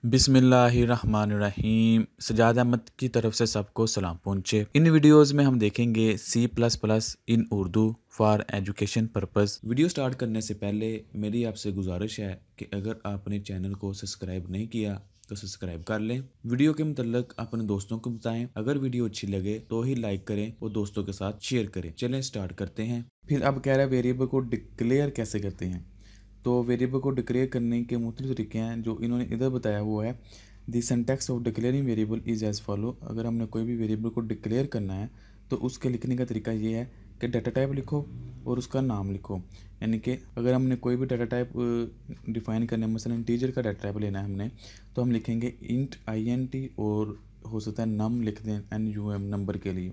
बिस्मिल्लाहिर्रहमानिर्रहीम। सज्जाद अहमद की तरफ से सबको सलाम पहुँचे। इन वीडियोस में हम देखेंगे C++ in Urdu for education purpose. Video start करने से पहले मेरी आपसे गुजारिश है कि अगर आपने चैनल को सब्सक्राइब नहीं किया तो सब्सक्राइब कर लें। वीडियो के मुतल्लिक अपने दोस्तों को बताएं। अगर वीडियो अच्छी लगे तो ही लाइक करें और दोस्तों के साथ शेयर करें। चलें स्टार्ट करते हैं। फिर अब कह रहा है वेरिएबल को डिक्लेयर कैसे करते हैं। तो वेरिएबल को डिक्लेयर करने के मुख्तलिफ तरीके हैं जो इन्होंने इधर बताया हुआ है। The syntax of declaring variable is as follow. अगर हमने कोई भी वेरिएबल को डिक्लेयर करना है तो उसके लिखने का तरीका ये है कि डाटा टाइप लिखो और उसका नाम लिखो। यानी कि अगर हमने कोई भी डाटा टाइप डिफ़ाइन करना है, मसलन इंटीजर का डाटा टाइप लेना है हमने, तो हम लिखेंगे इंट INT और हो सकता है नम लिख दें NUM नंबर के लिए।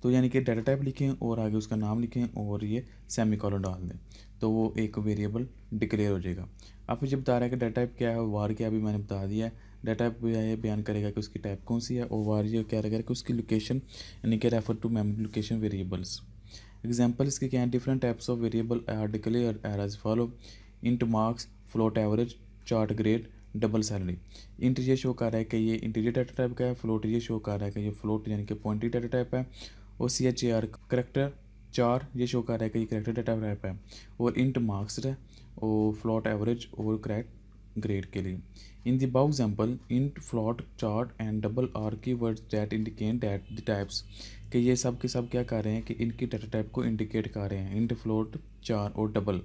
तो यानी कि डाटा टाइप लिखें और आगे उसका नाम लिखें और ये सेमीकोलन डाल दें तो वो एक वेरिएबल डिक्लेयर हो जाएगा। अब मुझे बता रहा है कि डाटा टाइप क्या है और वार क्या है, अभी मैंने बता दिया है। डाटा टाइप ये बयान करेगा कि उसकी टाइप कौन सी है और वार ये क्या करेगा कि उसकी लोकेशन यानी कि refer to memory location variables. Example इसके क्या हैं। Different types of variable are declare are as follow. Int marks, float average, char grade, double salary. Int ये शो कर रहा है कि ये इंटीजर डाटा टाइप का है। फ्लोट ये शो कर रहा है कि ये फ्लोट यानी कि पॉइंटी डाटा टाइप है। और CHAR करेक्टर चार ये शो कर रहा है कि ये करेक्टर डाटा टाइप है। और इंट मार्क्स है और फ्लोट एवरेज और क्रैक ग्रेड के लिए। In the above example int float char and double are keywords that indicate that the types कि ये सब के सब क्या कर रहे हैं कि इनकी डाटा टाइप को इंडिकेट कर रहे हैं। इंट फ्लोट चार और डबल।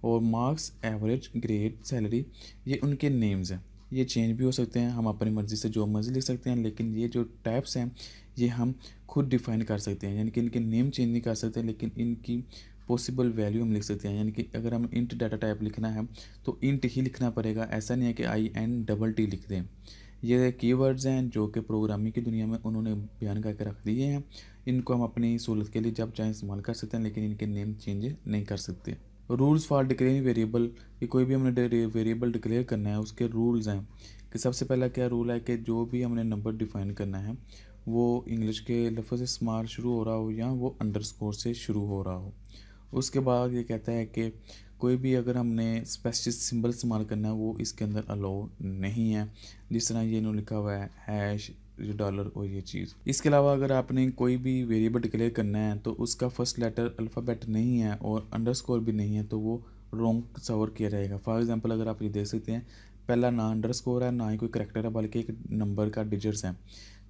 और मार्क्स, एवरेज, ग्रेड, सैलरी ये उनके नेम्स हैं। ये चेंज भी हो सकते हैं, हम अपनी मर्ज़ी से जो मर्ज़ी लिख सकते हैं, लेकिन ये जो टाइप्स हैं ये हम खुद डिफ़ाइन कर सकते हैं। यानी कि इनके नेम चेंज नहीं कर सकते लेकिन इनकी पॉसिबल वैल्यू हम लिख सकते हैं। यानी कि अगर हम इंट डाटा टाइप लिखना है तो इंट ही लिखना पड़ेगा, ऐसा नहीं है कि INTT लिख दें। ये कीवर्ड्स हैं जो कि प्रोग्रामिंग की दुनिया में उन्होंने बयान करके रख दिए हैं। इनको हम अपनी सहूलत के लिए जब चाहें इस्तेमाल कर सकते हैं लेकिन इनके नेम चेंज नहीं कर सकते। रूल्स फॉर डिक्लेयरिंग वेरिएबल कि कोई भी हमने वेरिएबल डिक्लेयर करना है उसके रूल्स हैं कि सबसे पहला क्या रूल है कि जो भी हमने नंबर डिफ़ाइन करना है वो इंग्लिश के लफ्ज़ से इस्तेमाल शुरू हो रहा हो या वो अंडरस्कोर से शुरू हो रहा हो। उसके बाद ये कहता है कि कोई भी अगर हमने स्पेसिफिक सिंबल इस्तेमाल करना है वो इसके अंदर अलाउ नहीं है, जिस तरह ये इन्होंने लिखा हुआ है हैश, डॉलर और ये चीज़। इसके अलावा अगर आपने कोई भी वेरिएबल डिक्लेयर करना है तो उसका फर्स्ट लेटर अल्फ़ाबेट नहीं है और अंडरस्कोर भी नहीं है तो वो रॉन्ग तस्वर किया जाएगा। फॉर एग्जांपल अगर आप ये देख सकते हैं पहला ना अंडरस्कोर है ना ही कोई करैक्टर है बल्कि एक नंबर का डिजिट्स है।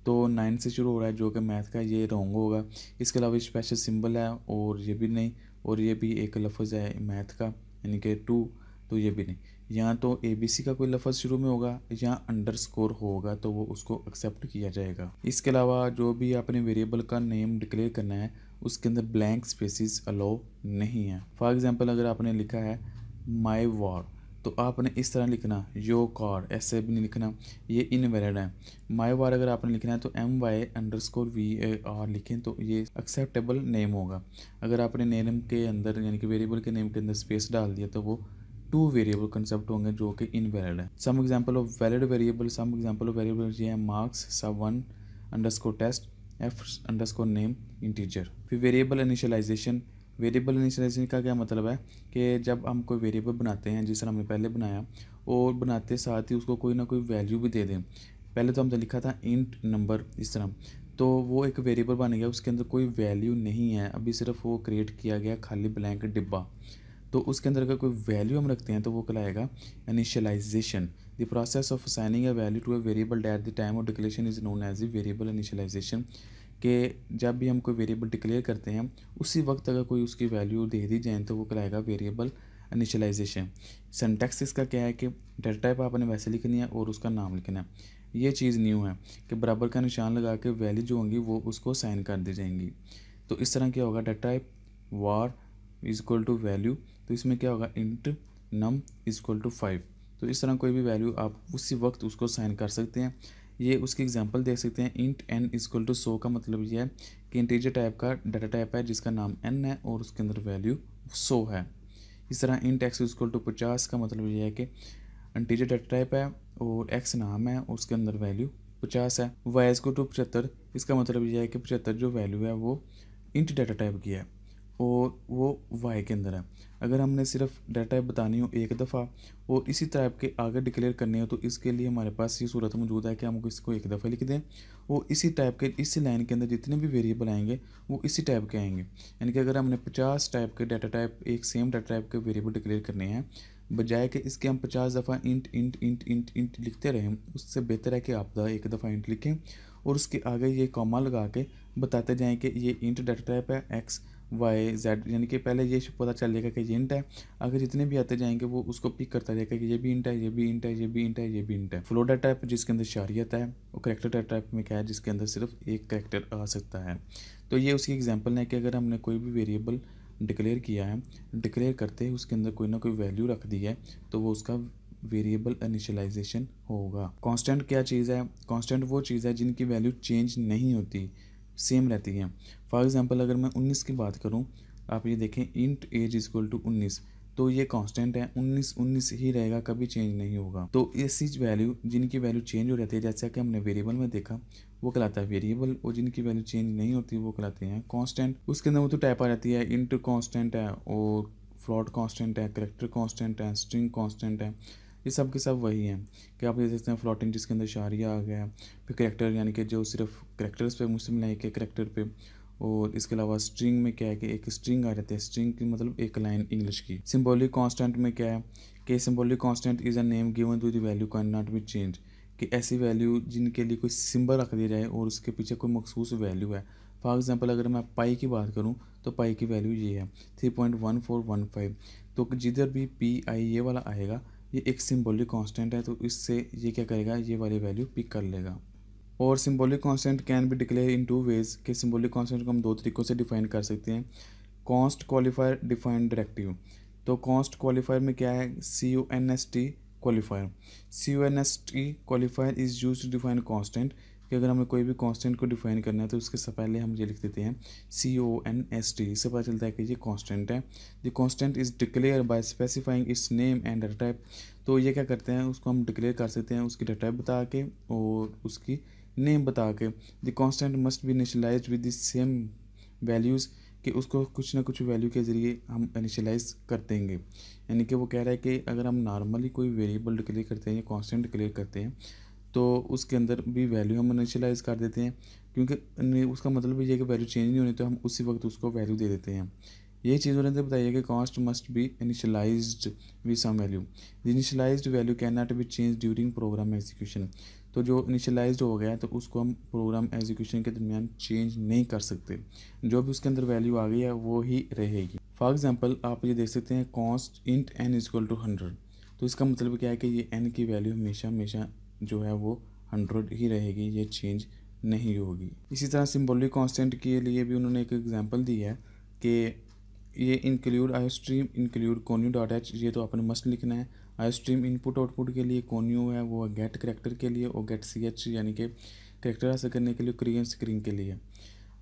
तो 9 से शुरू हो रहा है जो कि मैथ का, ये रॉन्ग होगा। इसके अलावा स्पेशल सिंबल है और ये भी नहीं, और ये भी एक लफ्ज़ है मैथ का यानी कि 2, तो ये भी नहीं। यहाँ तो ABC का कोई लफ्ज़ शुरू में होगा या अंडरस्कोर होगा तो वो उसको एक्सेप्ट किया जाएगा। इसके अलावा जो भी आपने वेरिएबल का नेम डिक्लेयर करना है उसके अंदर ब्लैंक स्पेसिस अलाउ नहीं है। फॉर एग्जांपल अगर आपने लिखा है माई वार तो आपने इस तरह लिखना, यो कार ऐसे भी नहीं लिखना, ये इनवैलिड है। माई वार अगर आपने लिखना है तो MY_VAR लिखें तो ये एक्सेप्टेबल नेम होगा। अगर आपने नेम के अंदर यानी कि वेरिएबल के नेम के अंदर स्पेस डाल दिया तो वो 2 वेरिएबल कंसेप्ट होंगे जो कि इनवैलिड है। Some example of valid variable, some example of variable ये है मार्क्स, sub1_test, F_name इंटीजर। फिर वेरिएबल इनिशियलाइजेशन। वेरिएबल इनिशियलाइजेशन का क्या मतलब है कि जब हम कोई वेरिएबल बनाते हैं जिस तरह हमने पहले बनाया और बनाते साथ ही उसको कोई ना कोई वैल्यू भी दे दें। पहले तो हमने लिखा था इंट नंबर इस तरह, तो वो एक वेरिएबल बन गया, उसके अंदर कोई वैल्यू नहीं है, अभी सिर्फ वो क्रिएट किया गया खाली ब्लैंक डिब्बा। तो उसके अंदर अगर कोई वैल्यू हम रखते हैं तो वो कहलाएगा initialization. The process of assigning a value to a variable at the time of declaration is known as the variable initialization. कि जब भी हम कोई वेरिएबल डिक्लेयर करते हैं उसी वक्त अगर कोई उसकी वैल्यू दे दी जाए तो वो कहलाएगा वेरिएबल इनिशियलाइजेशन। सिंटैक्स इसका क्या है कि डाटा टाइप आपने वैसे लिखनी है और उसका नाम लिखना है। ये चीज़ न्यू है कि बराबर का निशान लगा के वैल्यू जो होंगी वो उसको साइन कर दी जाएंगी। तो इस तरह क्या होगा, data type var is equal to value, तो इसमें क्या होगा int num is equal to 5। तो इस तरह कोई भी वैल्यू आप उसी वक्त उसको साइन कर सकते हैं। ये उसकी एग्जांपल देख सकते हैं। Int n is equal to 100 का मतलब ये है कि इंटीजर टाइप का डाटा टाइप है जिसका नाम n है और उसके अंदर वैल्यू 100 है। इस तरह int x is equal to 50 का मतलब ये है कि इंटीजर डाटा टाइप है और x नाम है उसके अंदर वैल्यू 50 है। y इज इक्वल टू 75, इसका मतलब यह है कि 75 जो वैल्यू है वो इंट डाटा टाइप की है। और वो वाई के अंदर है। अगर हमने सिर्फ डाटा टाइप बतानी हो एक दफ़ा और इसी टाइप के आगे डिक्लेयर करने हो तो इसके लिए हमारे पास ये सूरत मौजूद है कि हम इसको एक दफ़ा लिख दें और इसी टाइप के इसी लाइन के अंदर जितने भी वेरिएबल आएंगे वो इसी टाइप के आएंगे। यानी कि अगर हमने 50 टाइप के डाटा टाइप एक सेम डाटा टाइप के वेरिएबल डिक्लेयर करने हैं, बजाय कि इसके हम 50 दफ़ा int int int int int लिखते रहें, उससे बेहतर है कि आप एक दफ़ा इंट लिखें और उसके आगे ये कॉमा लगा के बताते जाएं कि ये इंट डाटा टाइप है एक्स वाई जेड। यानी कि पहले ये पता चल जाएगा कि ये इंट है, आगे जितने भी आते जाएंगे वो उसको पिक करता जाएगा कि ये भी इंट है, ये भी इंट है, ये भी इंट है, ये भी इंट है। फ्लोट डाटा टाइप जिसके अंदर शारियत है, और करेक्टर डाटा टाइप में क्या है जिसके अंदर सिर्फ एक करेक्टर आ सकता है। तो ये उसकी एग्जाम्पल है कि अगर हमने कोई भी वेरिएबल डिक्लेयर किया है, डिक्लेयर करते ही उसके अंदर कोई ना कोई वैल्यू रख दी है तो वो उसका वेरिएबल इनिशियलाइजेशन होगा। कांस्टेंट क्या चीज़ है? कांस्टेंट वो चीज़ है जिनकी वैल्यू चेंज नहीं होती, सेम रहती है। फॉर एग्जांपल अगर मैं 19 की बात करूं, आप ये देखें इंट एज इक्वल टू 19, तो ये कांस्टेंट है, 19 19 ही रहेगा, कभी चेंज नहीं होगा। तो ऐसी वैल्यू जिनकी वैल्यू चेंज हो जाती है, जैसा कि हमने वेरिएबल में देखा, वो कहलाता है वेरिएबल, और जिनकी वैल्यू चेंज नहीं होती वो कहलाते हैं कांस्टेंट। उसके अंदर वो तो टाइप आ जाती है, इंट कांस्टेंट है और फ्लोट कांस्टेंट है, करेक्टर कांस्टेंट है, स्ट्रिंग कांस्टेंट है। ये सब के सब वही हैं कि आप ये देखते हैं फ्लोटिंग जिसके अंदर शारिया आ गया, फिर करेक्टर यानी कि जो सिर्फ करेक्टर्स पे मुस्लिम लाइक के करेक्टर पे, और इसके अलावा स्ट्रिंग में क्या है कि एक स्ट्रिंग आ जाती है, स्ट्रिंग की मतलब एक लाइन इंग्लिश की। सिंबॉलिक कांस्टेंट में क्या है कि symbolic constant is a name given to the value can not be change, कि ऐसी वैल्यू जिनके लिए कोई सिंबल रख दिया जाए और उसके पीछे कोई मखसूस वैल्यू है। फॉर एग्जांपल अगर मैं पाई की बात करूं तो पाई की वैल्यू ये है 3.1415, तो जिधर भी पी आई ये वाला आएगा ये एक सिंबॉलिक कांस्टेंट है, तो इससे ये क्या करेगा, ये वाली वैल्यू पिक कर लेगा। और symbolic constant can be declare in two ways, कि सिंबॉलिक कांस्टेंट को हम दो तरीक़ों से डिफाइन कर सकते हैं। कॉन्स्ट क्वालिफायर डिफाइन डायरेक्टिव, तो कॉन्स्ट क्वालिफायर में क्या है, CONST qualifier. CONST qualifier is use to define constant, कि अगर हमें कोई भी कांस्टेंट को डिफाइन करना है तो उसके से पहले हम ये लिख देते हैं CONST, इससे पता चलता है कि ये कांस्टेंट है। The constant is declare by specifying it's name and data type, तो ये क्या करते हैं, उसको हम डिक्लेयर कर सकते हैं उसकी डाटा टाइप बता के और उसकी नेम बता के। The constant must be initialized with the same values, कि उसको कुछ ना कुछ वैल्यू के ज़रिए हम इनिशियलाइज कर देंगे। यानी कि वो कह रहा है कि अगर हम नॉर्मली कोई वेरिएबल डिक्लेयर करते हैं या कांस्टेंट डिक्लेयर करते हैं तो उसके अंदर भी वैल्यू हम इनिशियलाइज कर देते हैं, क्योंकि उसका मतलब ये है कि वैल्यू चेंज नहीं होनी तो हम उसी वक्त उसको वैल्यू दे देते हैं। यही चीज़ उन्होंने बताइए कि const must be initialized with some value, the initialized value can not be change during program execution, तो जो इनिशियलाइज्ड हो गया है तो उसको हम प्रोग्राम एग्जीक्यूशन के दरमियान चेंज नहीं कर सकते, जो भी उसके अंदर वैल्यू आ गई है वो ही रहेगी। फॉर एग्जांपल आप ये देख सकते हैं const int n equal to 100, तो इसका मतलब क्या है कि ये n की वैल्यू हमेशा हमेशा जो है वो 100 ही रहेगी, ये चेंज नहीं होगी। इसी तरह सिंबॉलिक कांस्टेंट के लिए भी उन्होंने एक एग्जांपल दी है कि ये include iostream include conio dot h, ये तो आपने मस्ट लिखना है। आई स्ट्रीम इनपुट आउटपुट के लिए, कोन्यू है वो गेट करेक्टर के लिए, और गेट CH यानी कि करेक्टर हासिल करने के लिए, क्रिएट स्क्रीन के लिए।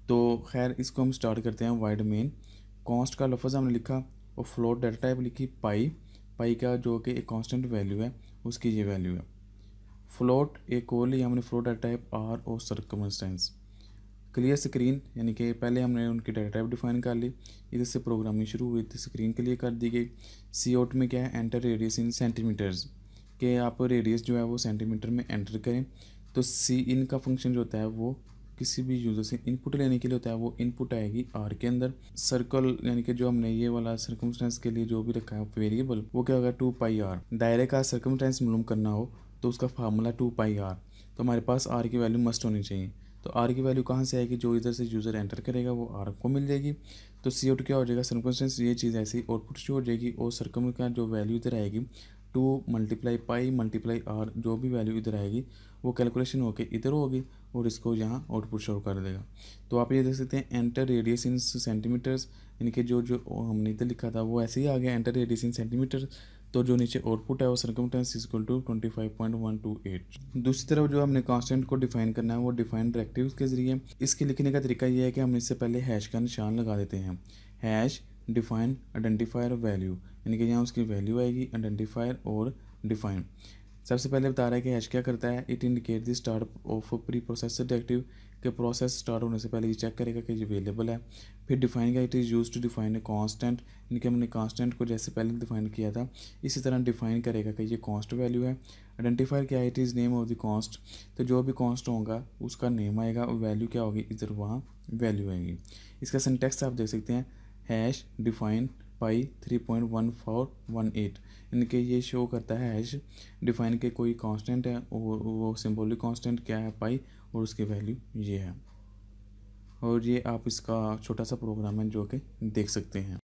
तो खैर इसको हम स्टार्ट करते हैं वाइड मेन। कॉस्ट का लफ्ज़ हमने लिखा और फ्लोट डाटा टाइप लिखी पाई, पाई का जो कि एक कांस्टेंट वैल्यू है उसकी ये वैल्यू है। फ्लोट एक और लिया हमने फ्लोट डाटा टाइप आर और सर्कमस्टेंस। क्लियर स्क्रीन यानी कि पहले हमने उनकी डाटा टाइप डिफाइन कर ली, इधर से प्रोग्रामिंग शुरू हुई तो स्क्रीन के लिए कर दी गई। सी आउट में क्या है, एंटर रेडियस इन सेंटीमीटर्स, के आप रेडियस जो है वो सेंटीमीटर में एंटर करें। तो सी इन का फंक्शन जो होता है वो किसी भी यूज़र से इनपुट लेने के लिए होता है, वो इनपुट आएगी आर के अंदर। सर्कल यानी कि जो हमने ये वाला सर्कमस्टेंस के लिए जो भी रखा है वेरिएबल, वो क्या होगा 2πr। दायरे का सर्कमस्टेंस मालूम करना हो तो उसका फार्मूला 2πr, तो हमारे पास आर की वैल्यू मस्ट होनी चाहिए। तो आर की वैल्यू कहाँ से आएगी, जो इधर से यूज़र एंटर करेगा वो आर को मिल जाएगी। तो सी आउट क्या हो जाएगा, सर्कमस्टेंस ये चीज़ ऐसी आउटपुट शो हो जाएगी, और सर्कम का जो वैल्यू इधर आएगी 2 × पाई × आर, जो भी वैल्यू इधर आएगी वो कैलकुलेशन होके इधर होगी और इसको यहाँ आउटपुट शो कर देगा। तो आप ये देख सकते हैं एंटर रेडियस इन सेंटीमीटर्स, यानी कि जो हमने इधर लिखा था वो ऐसे ही आ गया, एंटर रेडियस इन सेंटीमीटर। तो जो नीचे आउटपुट है वो सर्कमस्टेंस इक्वल टू 25.128। दूसरी तरफ जो हमने कांस्टेंट को डिफाइन करना है वो डिफाइन डायरेक्टिव्स के जरिए। इसके लिखने का तरीका ये है कि हम इससे पहले हैश का निशान लगा देते हैं। हैश डिफाइन आइडेंटिफायर वैल्यू, यानी कि यहाँ उसकी वैल्यू आएगी, आइडेंटिफायर और डिफाइन। सबसे पहले बता रहा है कि हैश क्या करता है, it indicate the start of pre processed active, के प्रोसेस स्टार्ट होने से पहले ये चेक करेगा कि ये अवेलेबल है। फिर डिफाइन का it is use to define a constant, इनके हमने कांस्टेंट को जैसे पहले डिफाइन किया था इसी तरह डिफाइन करेगा कि ये कांस्ट वैल्यू है। आइडेंटिफायर क्या है, it is name of the const, तो जो भी कांस्ट होगा उसका नेम आएगा और वैल्यू क्या होगी, इधर वहाँ वैल्यू आएगी। इसका सिंटेक्स आप देख सकते हैं, हैश डिफाइन पाई 3.1418, इनके ये शो करता है हैश डिफाइन के कोई कांस्टेंट है और वो सिंबॉलिक कांस्टेंट क्या है पाई और उसकी वैल्यू ये है। और ये आप इसका छोटा सा प्रोग्राम है जो कि देख सकते हैं।